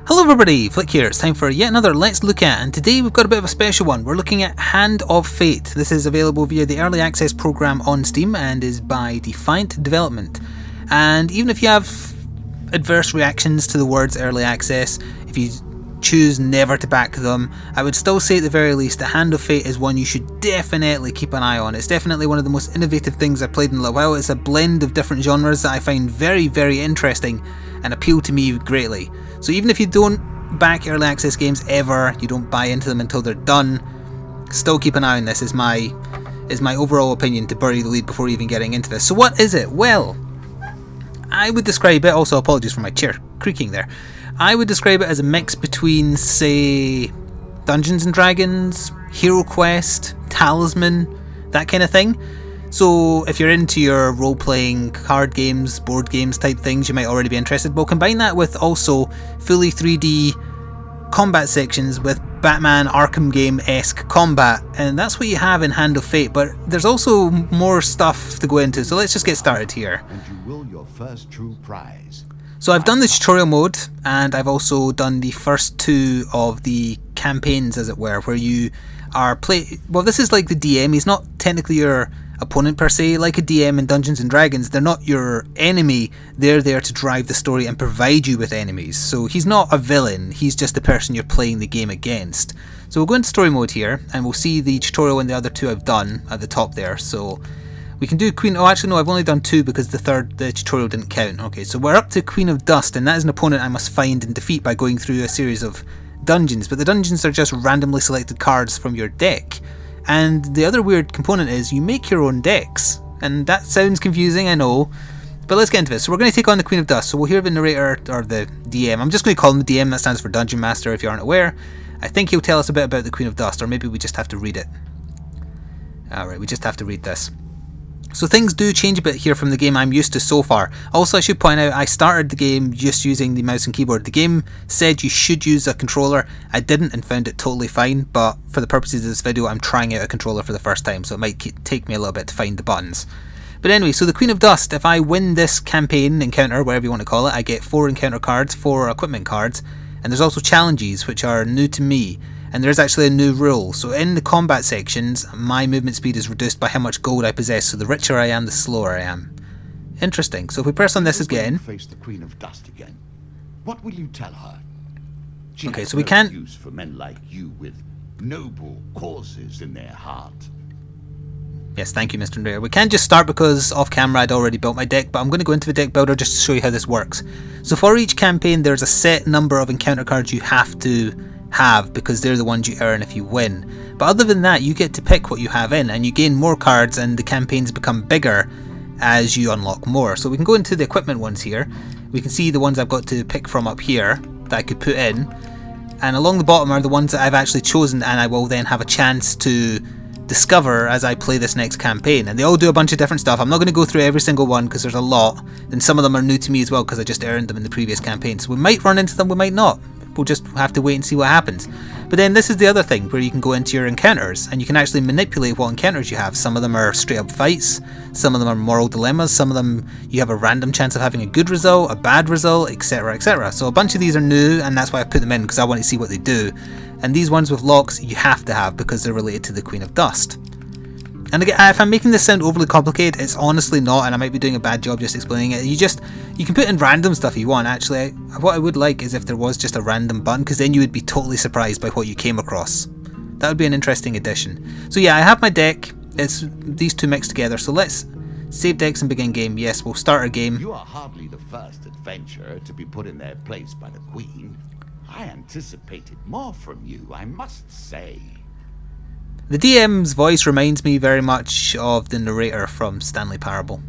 Hello everybody, Flik here. It's time for yet another Let's Look At, and today we've got a bit of a special one. We're looking at Hand of Fate. This is available via the Early Access program on Steam and is by Defiant Development. And even if you have adverse reactions to the words Early Access, if you choose never to back them, I would still say at the very least that Hand of Fate is one you should definitely keep an eye on. It's definitely one of the most innovative things I've played in a little while. It's a blend of different genres that I find very, very interesting and appeal to me greatly. So even if you don't back early access games ever, you don't buy into them until they're done, still keep an eye on this is my overall opinion, to bury the lead before even getting into this. So what is it? Well, I would describe it, also apologies for my chair creaking there, I would describe it as a mix between, say, Dungeons and Dragons, Hero Quest, Talisman, that kind of thing. So if you're into your role-playing card games, board games type things, you might already be interested. But combine that with also fully 3D combat sections with Batman Arkham game-esque combat, and that's what you have in Hand of Fate. But there's also more stuff to go into, so let's just get started here. And you will your first true prize. So I've done the tutorial mode, and I've also done the first two of the campaigns, as it were, where you are well, this is like the DM. He's not technically your opponent per se. Like a DM in Dungeons and Dragons, they're not your enemy, they're there to drive the story and provide you with enemies. So he's not a villain, he's just the person you're playing the game against. So we'll go into story mode here, and we'll see the tutorial and the other two I've done at the top there. So we can do Queen, oh actually no, I've only done two because the tutorial didn't count. Okay, so we're up to Queen of Dust, and that is an opponent I must find and defeat by going through a series of dungeons. But the dungeons are just randomly selected cards from your deck. And the other weird component is you make your own decks, and that sounds confusing, I know, but let's get into this. So we're going to take on the Queen of Dust. So we'll hear the narrator, or the DM. I'm just going to call him the DM, that stands for Dungeon Master if you aren't aware. I think he'll tell us a bit about the Queen of Dust, or maybe we just have to read it. Alright, we just have to read this. So things do change a bit here from the game I'm used to so far. Also, I should point out, I started the game just using the mouse and keyboard. The game said you should use a controller. I didn't and found it totally fine, but for the purposes of this video, I'm trying out a controller for the first time, so it might take me a little bit to find the buttons. But anyway, so the Queen of Dust, if I win this campaign, encounter, whatever you want to call it, I get 4 encounter cards, 4 equipment cards, and there's also challenges, which are new to me. And there's actually a new rule. So in the combat sections, my movement speed is reduced by how much gold I possess. So the richer I am, the slower I am. Interesting. So if we press on this again, face the Queen of Dust again. What will you tell her? She okay, has so we no can't use for men like you with noble causes in their heart. Yes, thank you, Mr. Narrator. We can't just start because off camera I'd already built my deck, but I'm going to go into the deck builder just to show you how this works. So for each campaign, there's a set number of encounter cards you have to have because they're the ones you earn if you win. But other than that, you get to pick what you have in, and you gain more cards, and the campaigns become bigger as you unlock more. So we can go into the equipment ones here. We can see the ones I've got to pick from up here that I could put in, and along the bottom are the ones that I've actually chosen, and I will then have a chance to discover as I play this next campaign. And they all do a bunch of different stuff. I'm not going to go through every single one because there's a lot, and some of them are new to me as well because I just earned them in the previous campaign. So we might run into them, we might not. We'll just have to wait and see what happens. But then this is the other thing where you can go into your encounters and you can actually manipulate what encounters you have. Some of them are straight up fights, some of them are moral dilemmas, some of them you have a random chance of having a good result, a bad result, etc, etc. So a bunch of these are new, and that's why I put them in, because I want to see what they do. And these ones with locks you have to have because they're related to the Queen of Dust. And again, if I'm making this sound overly complicated, it's honestly not, and I might be doing a bad job just explaining it. You can put in random stuff you want. Actually, what I would like is if there was just a random button, because then you would be totally surprised by what you came across. That would be an interesting addition. So yeah, I have my deck. It's these two mixed together. So let's save decks and begin game. Yes, we'll start our game. You are hardly the first adventurer to be put in their place by the Queen. I anticipated more from you, I must say. The DM's voice reminds me very much of the narrator from Stanley Parable.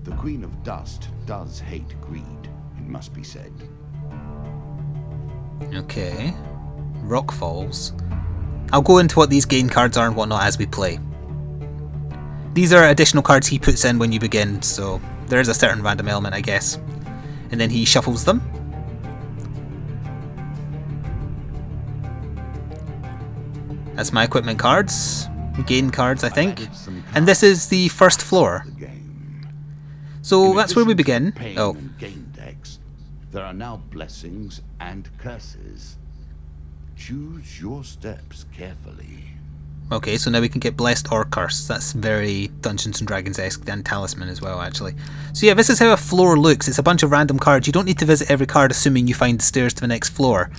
The Queen of Dust does hate greed, it must be said. Okay. Rock Falls. I'll go into what these gain cards are and whatnot as we play. These are additional cards he puts in when you begin, so there is a certain random element, I guess. And then he shuffles them. That's my equipment cards, gain cards I think, and this is the first floor. So that's where we begin. Oh, There are now blessings and curses. Choose your steps carefully. Okay, so now we can get blessed or cursed. That's very Dungeons and Dragons-esque, and talisman as well, actually. So yeah, this is how a floor looks. It's a bunch of random cards. You don't need to visit every card assuming you find the stairs to the next floor.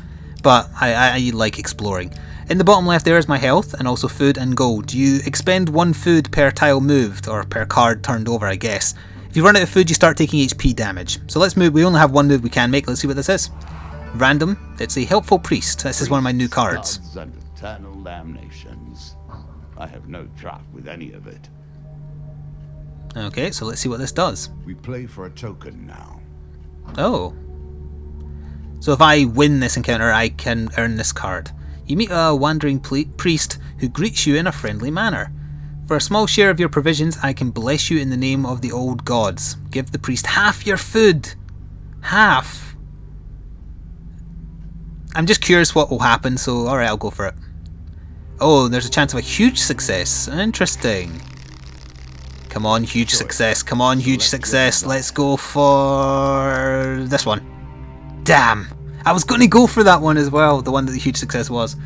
But I like exploring. In the bottom left there is my health, and also food and gold. You expend 1 food per tile moved, or per card turned over, I guess. If you run out of food, you start taking HP damage. So let's move. We only have 1 move we can make. Let's see what this is. Random. It's a helpful priest. This is one of my new cards. Gods and eternal damnations. I have no truck with any of it. Okay, so let's see what this does. We play for a token now. Oh. So if I win this encounter, I can earn this card. You meet a wandering priest who greets you in a friendly manner. For a small share of your provisions, I can bless you in the name of the old gods. Give the priest half your food. Half. I'm just curious what will happen, so alright, I'll go for it. Oh, there's a chance of a huge success. Interesting. Come on, huge success. Come on, huge success. Let's go for this one. Damn. I was going to go for that one as well, the one that the huge success was.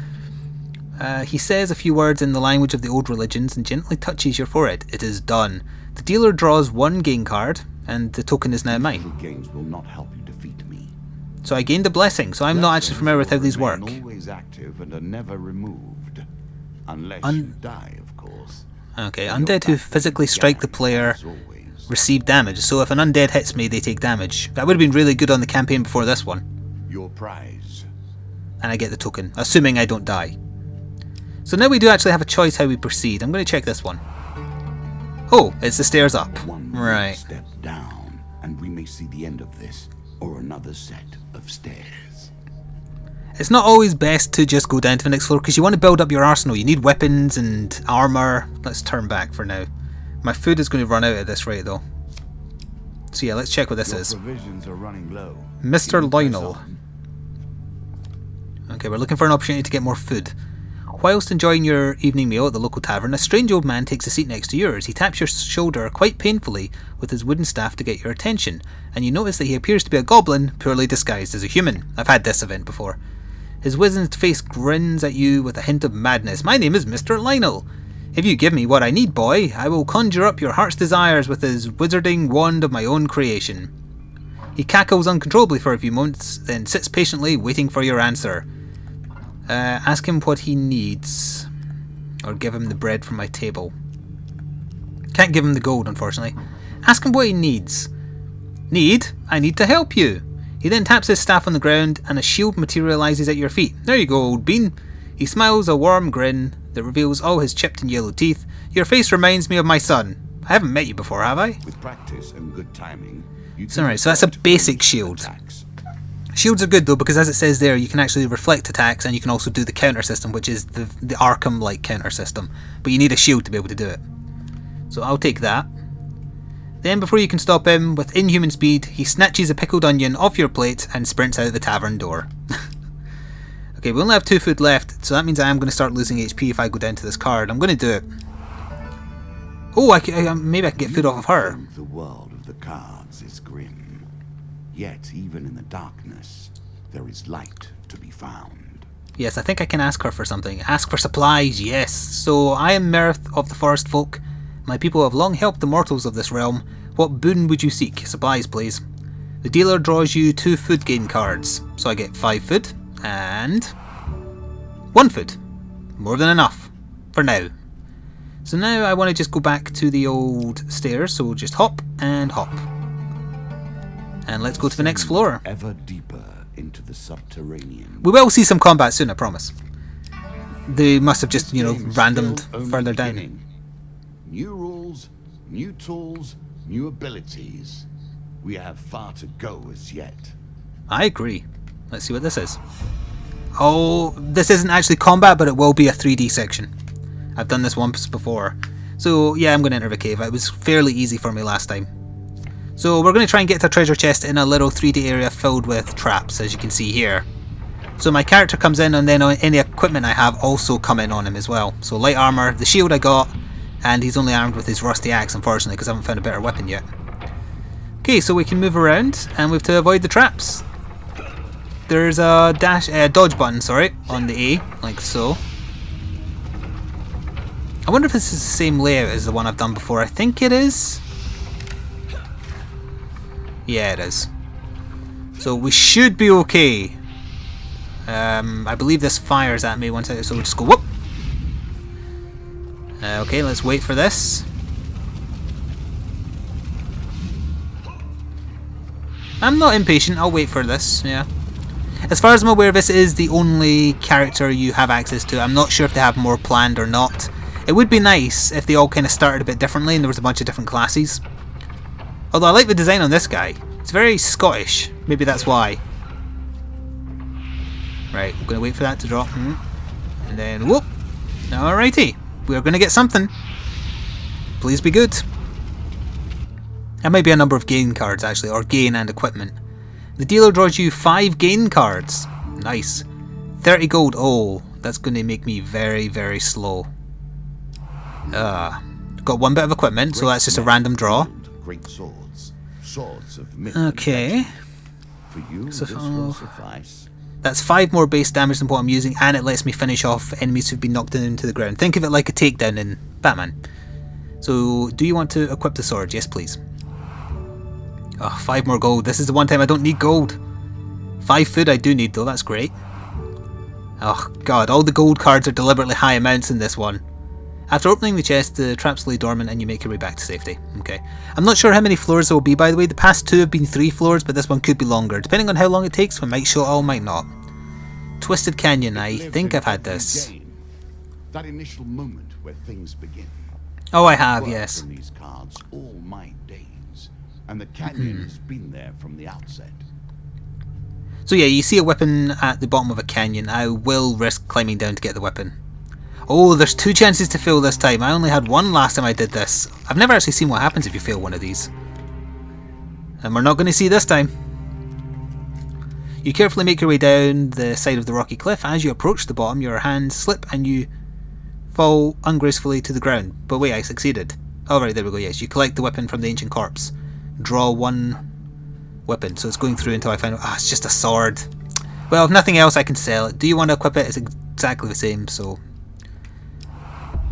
He says a few words in the language of the old religions and gently touches your forehead. It is done. The dealer draws 1 gain card, and the token is now mine. Games will not help you defeat me. So I gained a blessing, so I'm not actually familiar with how these work. Always active and are never removed. Unless you die, of course. Okay, undead who physically strike the player receive damage. So if an undead hits me, they take damage. That would have been really good on the campaign before this one. Your prize. And I get the token, assuming I don't die. So now we do actually have a choice how we proceed. I'm going to check this one. Oh, it's the stairs up. Right. Step down, and we may see the end of this, or another set of stairs. It's not always best to just go down to the next floor because you want to build up your arsenal. You need weapons and armor. Let's turn back for now. My food is going to run out at this rate though. So yeah, let's check what this is. Provisions are running low. Mr. Lionel. Okay, we're looking for an opportunity to get more food. Whilst enjoying your evening meal at the local tavern, a strange old man takes a seat next to yours. He taps your shoulder quite painfully with his wooden staff to get your attention, and you notice that he appears to be a goblin poorly disguised as a human. I've had this event before. His wizened face grins at you with a hint of madness. My name is Mr. Lionel. If you give me what I need, boy, I will conjure up your heart's desires with his wizarding wand of my own creation. He cackles uncontrollably for a few moments, then sits patiently waiting for your answer. Ask him what he needs, or give him the bread from my table. Can't give him the gold, unfortunately. Ask him what he needs. Need? I need to help you. He then taps his staff on the ground, and a shield materialises at your feet. There you go, old bean. He smiles a warm grin that reveals all his chipped and yellow teeth. Your face reminds me of my son. I haven't met you before, have I? With practice and good timing, so alright, so that's a basic shield. Shields are good though, because as it says there, you can actually reflect attacks, and you can also do the counter system, which is the Arkham-like counter system. But you need a shield to be able to do it. So I'll take that. Then, before you can stop him, with inhuman speed, he snatches a pickled onion off your plate and sprints out the tavern door. Okay, we only have 2 food left, so that means I am going to start losing HP if I go down to this card. I'm going to do it. Oh, maybe I can get food off of her. The world of the cards is grim. Yet, even in the darkness, there is light to be found. Yes, I think I can ask her for something. Ask for supplies, yes. So, I am Mirth of the Forest Folk. My people have long helped the mortals of this realm. What boon would you seek? Supplies, please. The dealer draws you 2 food gain cards. So I get 5 food and 1 food. More than enough. For now. So now I want to just go back to the old stairs. So we'll just hop and hop. And let's go to the next floor. Ever deeper into the subterranean. We will see some combat soon, I promise. They must have just, you know, randomed further down. New rules, new tools, new abilities. We have far to go as yet. I agree. Let's see what this is. Oh, this isn't actually combat, but it will be a 3D section. I've done this once before. So yeah, I'm going to enter the cave. It was fairly easy for me last time. So we're going to try and get to a treasure chest in a little 3D area filled with traps, as you can see here. So my character comes in, and then any equipment I have also come in on him as well. So light armor, the shield I got, and he's only armed with his rusty axe, unfortunately, because I haven't found a better weapon yet. Okay, so we can move around, and we have to avoid the traps. there's a dodge button, sorry, on the A, like so. I wonder if this is the same layout as the one I've done before. I think it is. Yeah, it is. So we should be okay. I believe this fires at me once, so we'll just go whoop. Okay, let's wait for this. I'm not impatient, I'll wait for this, yeah. As far as I'm aware, this is the only character you have access to. I'm not sure if they have more planned or not. It would be nice if they all kind of started a bit differently and there was a bunch of different classes. Although I like the design on this guy. It's very Scottish. Maybe that's why. Right, I'm going to wait for that to drop. And then, whoop! Alrighty. We're going to get something. Please be good. That might be a number of gain cards, actually, or gain and equipment. The dealer draws you 5 gain cards. Nice. 30 gold. Oh, that's going to make me very, very slow. Got 1 bit of equipment, so that's just a random draw. Great swords. Swords of myth. Okay. For you, this will suffice. That's 5 more base damage than what I'm using, and it lets me finish off enemies who've been knocked down into the ground. Think of it like a takedown in Batman. So, do you want to equip the sword? Yes, please. Oh, 5 more gold. This is the one time I don't need gold. 5 food I do need, though. That's great. Oh, God. All the gold cards are deliberately high amounts in this one. After opening the chest, the traps lay dormant and you make your way back to safety. Okay. I'm not sure how many floors there will be, by the way. The past 2 have been 3 floors, but this one could be longer. Depending on how long it takes, we might show it all, might not. Twisted Canyon. I think I've had this. That initial moment where things begin. Oh, I have, yes. From these cards all my days, and the canyon has been there from the outset. So yeah, you see a weapon at the bottom of a canyon. I will risk climbing down to get the weapon. Oh, there's 2 chances to fail this time. I only had 1 last time I did this. I've never actually seen what happens if you fail one of these. And we're not going to see this time. You carefully make your way down the side of the rocky cliff. As you approach the bottom, your hands slip and you fall ungracefully to the ground. But wait, I succeeded. Alright, there we go, yes. You collect the weapon from the ancient corpse. Draw 1 weapon. So it's going through until I find out. It's just a sword. Well, if nothing else, I can sell it. Do you want to equip it? It's exactly the same, so...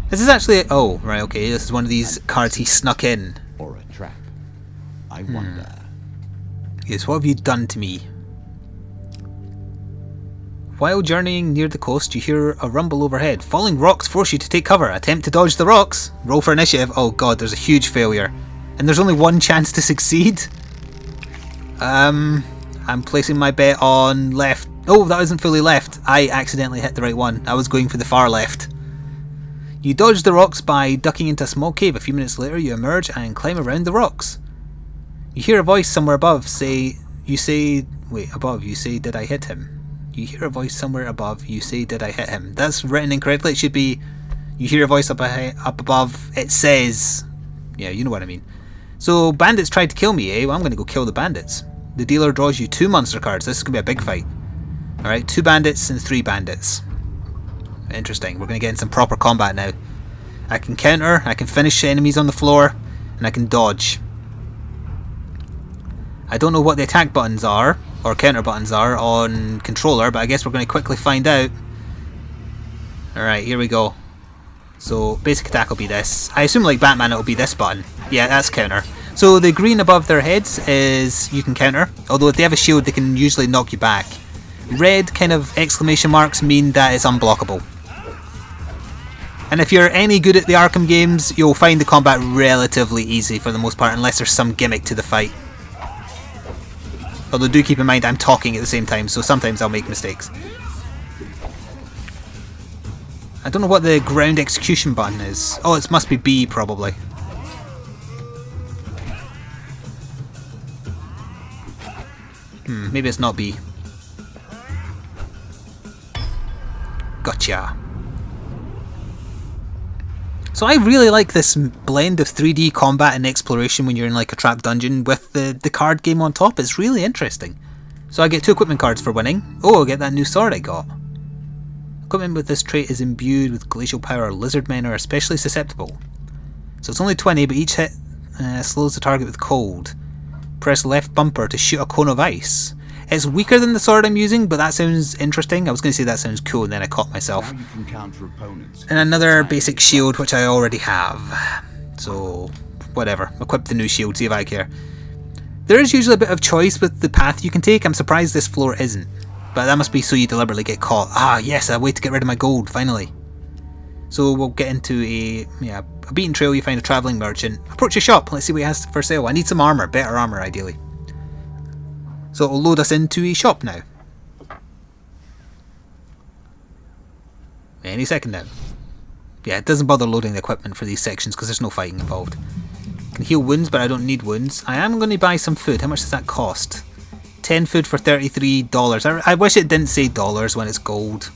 This is actually... Oh, right, okay. This is one of these cards he snuck in. Or a trap. I wonder. Yes, what have you done to me? While journeying near the coast, you hear a rumble overhead. Falling rocks force you to take cover. Attempt to dodge the rocks. Roll for initiative. Oh god, there's a huge failure. And there's only 1 chance to succeed. I'm placing my bet on left. Oh, that isn't fully left. I accidentally hit the right one. I was going for the far left. You dodge the rocks by ducking into a small cave. A few minutes later, you emerge and climb around the rocks. You hear a voice somewhere above say, above, you say, did I hit him? You hear a voice somewhere above, you say, did I hit him? That's written incorrectly. It should be, you hear a voice up above, it says, yeah, you know what I mean. So, bandits tried to kill me, eh? Well, I'm going to go kill the bandits. The dealer draws you 2 monster cards. This is going to be a big fight. Alright, 2 bandits and 3 bandits. Interesting. We're going to get in some proper combat now. I can counter, I can finish enemies on the floor, and I can dodge. I don't know what the attack buttons are, or counter buttons are, on controller, but I guess we're going to quickly find out. Alright, here we go. So, basic attack will be this. I assume like Batman it will be this button. Yeah, that's counter. So the green above their heads is you can counter, although if they have a shield they can usually knock you back. Red kind of exclamation marks mean that it's unblockable. And if you're any good at the Arkham games, you'll find the combat relatively easy for the most part, unless there's some gimmick to the fight. Although do keep in mind I'm talking at the same time, so sometimes I'll make mistakes. I don't know what the ground execution button is. Oh, it must be B probably. Maybe it's not B. Gotcha. So I really like this blend of 3D combat and exploration when you're in like a trap dungeon with the card game on top. It's really interesting. So I get 2 equipment cards for winning. Oh, I'll get that new sword I got. Equipment with this trait is imbued with glacial power. Lizard men are especially susceptible. So it's only 20, but each hit slows the target with cold. Press left bumper to shoot a cone of ice. It's weaker than the sword I'm using, but that sounds interesting. I was going to say that sounds cool, and then I caught myself. Now you can counter opponents. And another basic shield, which I already have. So, whatever. Equip the new shield, see if I care. There is usually a bit of choice with the path you can take. I'm surprised this floor isn't. But that must be so you deliberately get caught. Ah, yes, a way to get rid of my gold, finally. So we'll get into a beaten trail. You find a travelling merchant. Approach your shop. Let's see what he has for sale. I need some armour. Better armour, ideally. So it will load us into a shop now. Any second now. Yeah, it doesn't bother loading the equipment for these sections because there's no fighting involved. I can heal wounds, but I don't need wounds. I am going to buy some food. How much does that cost? 10 food for $33. I wish it didn't say dollars when it's gold.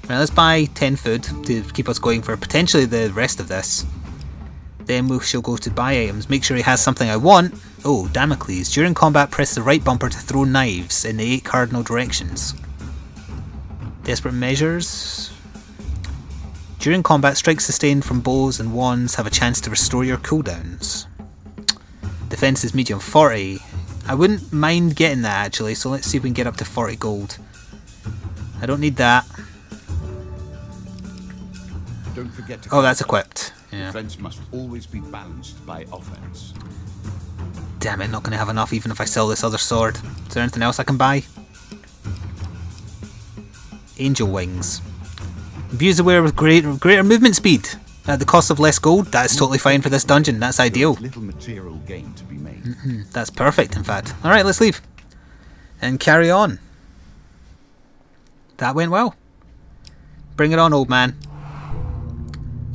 Right, let's buy 10 food to keep us going for potentially the rest of this. Then we shall go to buy items. Make sure he has something I want. Oh, Damocles. During combat, press the right bumper to throw knives in the 8 cardinal directions. Desperate measures. During combat, strikes sustained from bows and wands have a chance to restore your cooldowns. Defense is medium 40. I wouldn't mind getting that actually, so let's see if we can get up to 40 gold. I don't need that. Don't forget to oh, that's equipped. Yeah. Defense must always be balanced by offense. Damn it, not going to have enough even if I sell this other sword. Is there anything else I can buy? Angel wings. Imbues the wearer with greater movement speed at the cost of less gold. That's totally fine for this dungeon. That's ideal. Little material gain to be made. That's perfect, in fact. Alright, let's leave. And carry on. That went well. Bring it on, old man.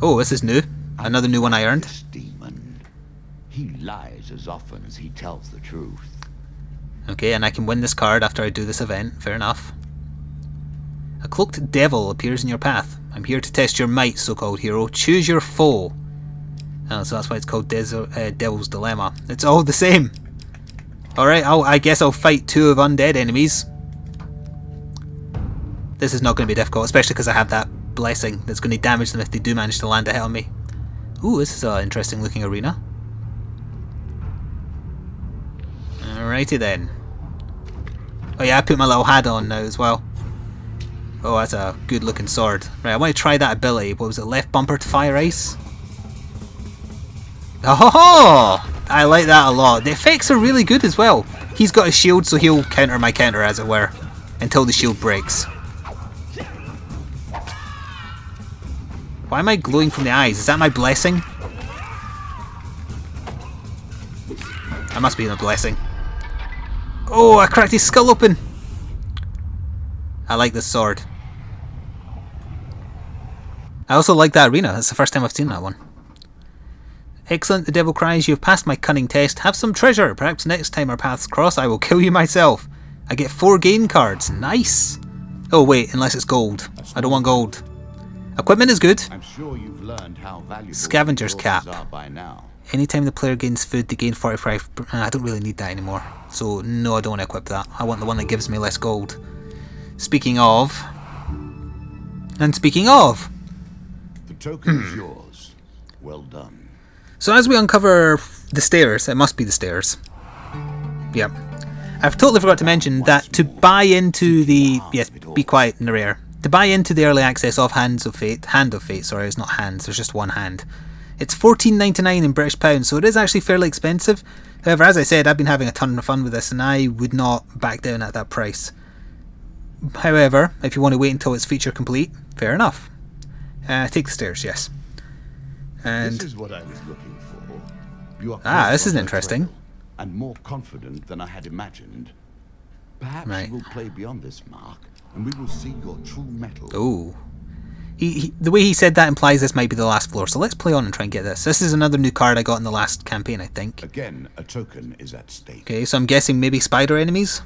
Oh, this is new. Another new one I earned. This demon. He lies as often as he tells the truth. Okay, and I can win this card after I do this event. Fair enough. A cloaked devil appears in your path. I'm here to test your might, so-called hero. Choose your foe. Oh, so that's why it's called Devil's Dilemma. It's all the same. Alright, I guess I'll fight 2 of undead enemies. This is not going to be difficult, especially because I have that blessing that's going to damage them if they do manage to land a hit on me. Ooh, this is an interesting looking arena. Alrighty then. Oh yeah, I put my little hat on now as well. Oh, that's a good looking sword. Right, I want to try that ability. What was it? Left bumper to fire ice? Oh, I like that a lot. The effects are really good as well. He's got a shield, so he'll counter my counter, as it were, until the shield breaks. Why am I glowing from the eyes? Is that my blessing? That must be a blessing. Oh, I cracked his skull open. I like this sword. I also like that arena. That's the first time I've seen that one. Excellent, the devil cries. You have passed my cunning test. Have some treasure. Perhaps next time our paths cross, I will kill you myself. I get 4 game cards. Nice. Oh wait, unless it's gold. I don't want gold. Equipment is good. I'm sure you've learned how valuable Scavenger's cap. are by now. Anytime the player gains food, they gain 45. I don't really need that anymore. So no, I don't want to equip that. I want the one that gives me less gold. Speaking of... And speaking of... The token is yours. Well done. So as we uncover the stairs, it must be the stairs. Yep. I've totally forgot to mention that to buy into the... Yes, be quiet, narrator. To buy into the early access of Hand of Fate, sorry, it's not hands, there's just one hand. It's $14.99 in British pounds, so it is actually fairly expensive. However, as I said, I've been having a ton of fun with this, and I would not back down at that price. However, if you want to wait until it's feature complete, fair enough. Take the stairs, yes. And this is what I was looking for. You are this is interesting. And more confident than I had imagined. Perhaps you will play beyond this mark, and we will see your true mettle. Oh. The way he said that implies this might be the last floor, so let's play on and try and get this. This is another new card I got in the last campaign, I think. Again, a token is at stake. Okay, so I'm guessing maybe spider enemies?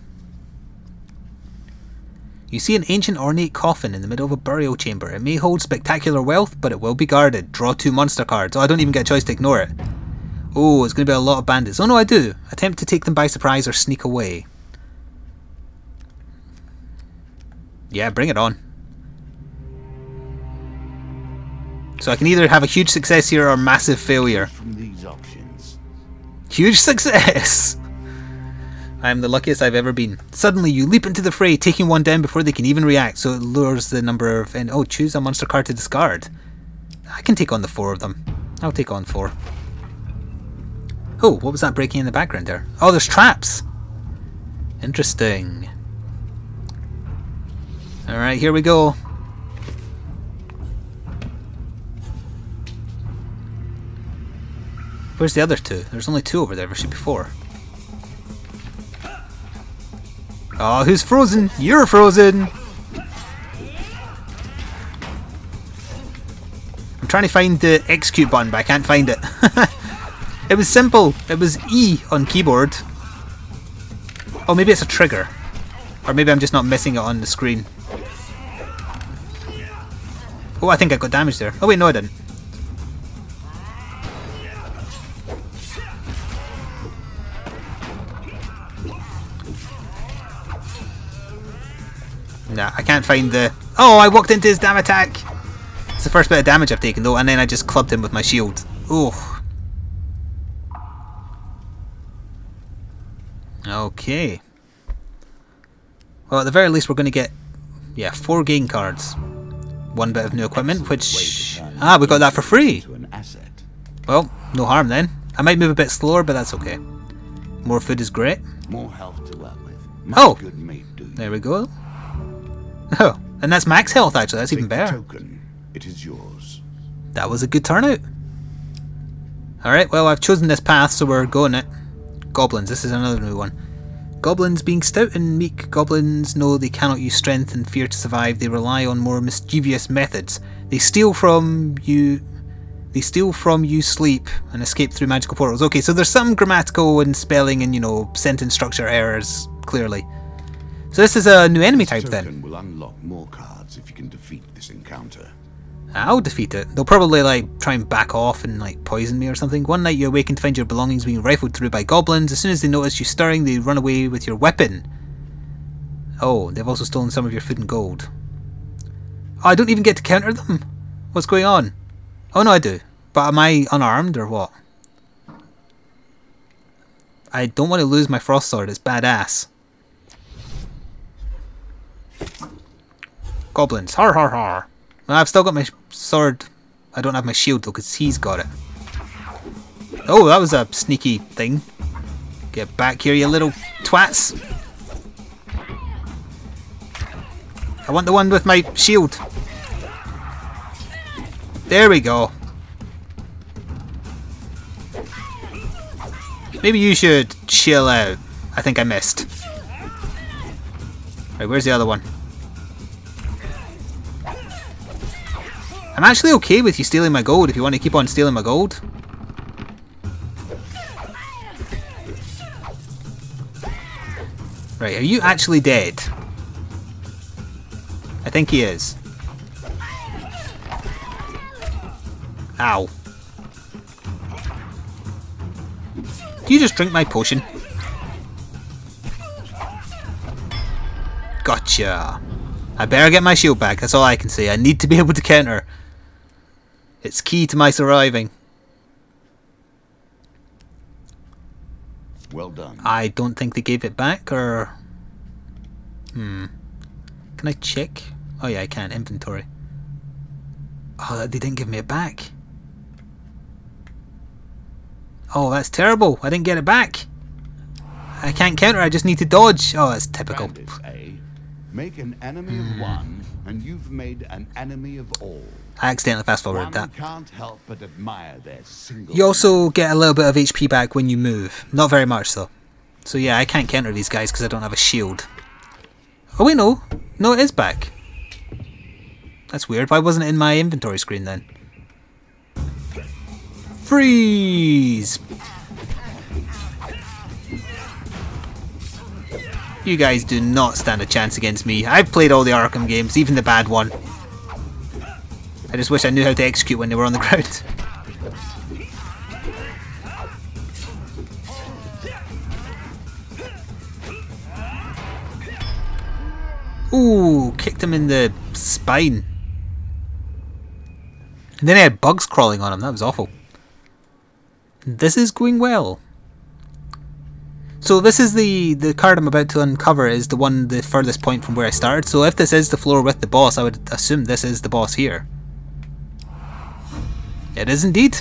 You see an ancient ornate coffin in the middle of a burial chamber. It may hold spectacular wealth, but it will be guarded. Draw 2 monster cards. Oh, I don't even get a choice to ignore it. Oh, it's going to be a lot of bandits. Oh no, I do. Attempt to take them by surprise or sneak away. Yeah, bring it on. So I can either have a huge success here or massive failure. From these options. Huge success! I am the luckiest I've ever been. Suddenly you leap into the fray, taking one down before they can even react, so it lowers the number of... oh, choose a monster card to discard. I can take on the 4 of them. I'll take on 4. Oh, what was that breaking in the background there? Oh, there's traps! Interesting. Alright, here we go. Where's the other 2? There's only 2 over there. There should be 4. Oh, who's frozen? You're frozen! I'm trying to find the execute button, but I can't find it. It was simple. It was E on keyboard. Oh, maybe it's a trigger. Or maybe I'm just not missing it on the screen. Oh, I think I got damage there. Oh wait, no I didn't. Nah, I can't find the... Oh, I walked into his damn attack! It's the first bit of damage I've taken though, and then I just clubbed him with my shield. Oh. Okay. Well, at the very least we're going to get... yeah, 4 gain cards. 1 bit of new equipment, which... ah, we got that for free! Well, no harm then. I might move a bit slower, but that's okay. More food is great. More health to work with. Oh! Good mate, There we go. Oh, and that's max health actually, that's even better. Token. It is yours. That was a good turnout. Alright, well I've chosen this path, so we're going it. Goblins, this is another new one. Goblins, being stout and meek, goblins know they cannot use strength and fear to survive. They rely on more mischievous methods. They steal from you sleep and escape through magical portals. Okay, so there's some grammatical and spelling and, you know, sentence structure errors, clearly. So this is a new enemy type then. Token will unlock more cards if you can defeat this encounter. I'll defeat it. They'll probably like try and back off and like poison me or something. One night you awaken to find your belongings being rifled through by goblins. As soon as they notice you stirring, they run away with your weapon. Oh, they've also stolen some of your food and gold. Oh, I don't even get to counter them? What's going on? Oh no, I do. But am I unarmed or what? I don't want to lose my frost sword. It's badass. Goblins. Har har har. Well, I've still got my sword. I don't have my shield though, because he's got it. Oh, that was a sneaky thing. Get back here, you little twats. I want the one with my shield. There we go. Maybe you should chill out. I think I missed. Right, where's the other one? I'm actually okay with you stealing my gold if you want to keep on stealing my gold. Right, are you actually dead? I think he is. Ow. Do you just drink my potion? Gotcha. I better get my shield back, that's all I can say. I need to be able to counter. It's key to my surviving. Well done. I don't think they gave it back, or... Can I check? Oh yeah, I can. Inventory. Oh, they didn't give me it back. Oh, that's terrible. I didn't get it back. I can't counter, I just need to dodge. Oh, that's typical. Bandits, eh? Make an enemy of one, and you've made an enemy of all. I accidentally fast forwarded that. One can't help but admire their single... You also get a little bit of HP back when you move. Not very much though. So yeah, I can't counter these guys because I don't have a shield. Oh wait, no. No, it is back. That's weird. Why wasn't it in my inventory screen then? Freeze! You guys do not stand a chance against me. I've played all the Arkham games, even the bad one. I just wish I knew how to execute when they were on the ground. Ooh, kicked him in the spine. And then he had bugs crawling on him. That was awful. This is going well. So this is the card I'm about to uncover is the furthest point from where I started. So if this is the floor with the boss, I would assume this is the boss here. It is indeed.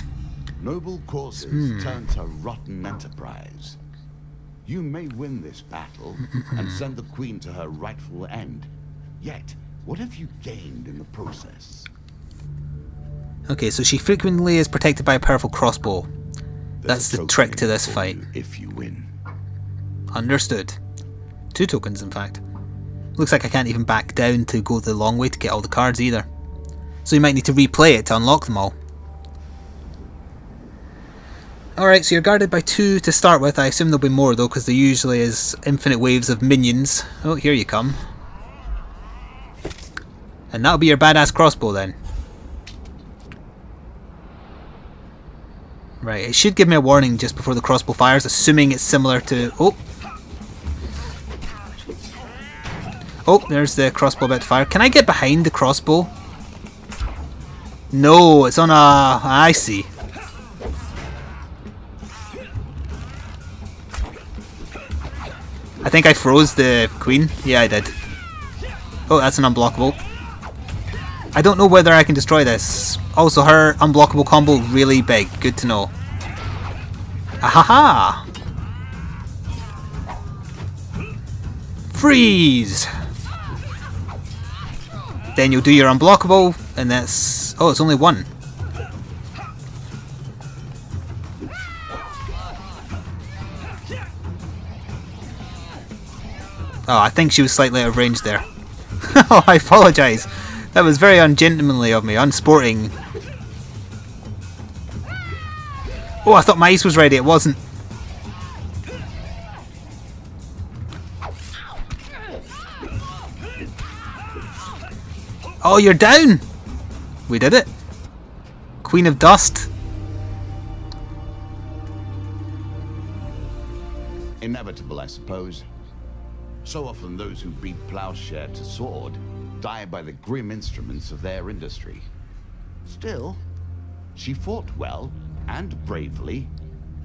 Noble causes turn to rotten enterprise. You may win this battle and send the queen to her rightful end. Yet, what have you gained in the process? Okay, so she frequently is protected by a powerful crossbow. There's That's the trick to this for fight. you if you win. Understood. 2 tokens, in fact. Looks like I can't even back down to go the long way to get all the cards either. So you might need to replay it to unlock them all. Alright, so you're guarded by 2 to start with. I assume there'll be more though, because there usually is infinite waves of minions. Oh, here you come. And that'll be your badass crossbow then. Right, it should give me a warning just before the crossbow fires, assuming it's similar to... Oh! Oh, there's the crossbow about to fire. Can I get behind the crossbow? No, it's on a... I see. I think I froze the queen. Yeah, I did. Oh, that's an unblockable. I don't know whether I can destroy this. Also, her unblockable combo really big. Good to know. Ahaha! Freeze! Then you'll do your unblockable, and that's... Oh, it's only 1. Oh, I think she was slightly out of range there. Oh, I apologise. That was very ungentlemanly of me, unsporting. Oh, I thought my ace was ready, it wasn't. Oh, you're down! We did it. Queen of Dust. Inevitable, I suppose. So often those who beat plowshare to sword die by the grim instruments of their industry. Still, she fought well and bravely,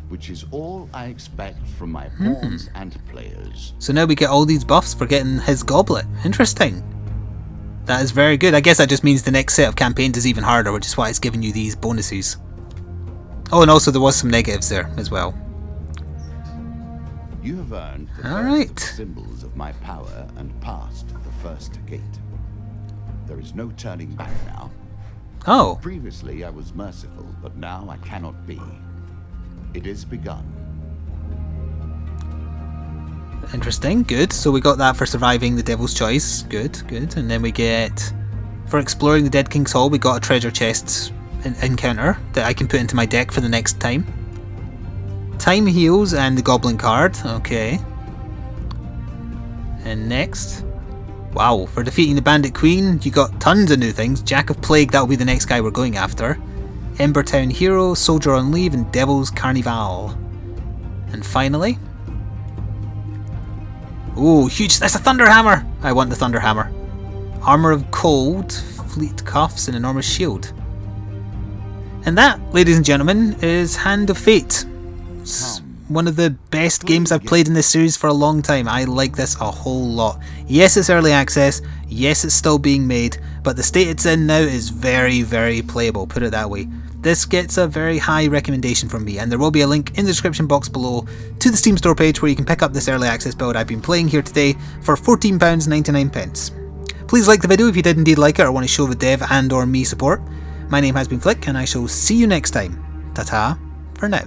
which is all I expect from my pawns and players. So now we get all these buffs for getting his goblet. Interesting. That is very good. I guess that just means the next set of campaigns is even harder, which is why it's giving you these bonuses. Oh, and also there was some negatives there as well. You have earned the Alright. first symbols of my power and passed the first gate. There is no turning back now. Oh. Previously I was merciful, but now I cannot be. It is begun. Interesting, good. So we got that for surviving the Devil's Choice. Good, good. And then we get, for exploring the Dead King's Hall, we got a treasure chest encounter that I can put into my deck for the next time. Time heals and the Goblin card. Okay. And next. Wow, for defeating the Bandit Queen, you got tons of new things. Jack of Plague, that'll be the next guy we're going after. Embertown Hero, Soldier on Leave, and Devil's Carnival. And finally... Ooh, huge! That's a Thunder Hammer! I want the Thunder Hammer. Armour of Cold, Fleet Cuffs, and Enormous Shield. And that, ladies and gentlemen, is Hand of Fate. It's one of the best games I've played in this series for a long time. I like this a whole lot. Yes, it's early access. Yes, it's still being made. But the state it's in now is very, very playable, put it that way. This gets a very high recommendation from me, and there will be a link in the description box below to the Steam store page where you can pick up this early access build I've been playing here today for £14.99. Please like the video if you did indeed like it or want to show the dev and or me support. My name has been Flik, and I shall see you next time. Ta-ta for now.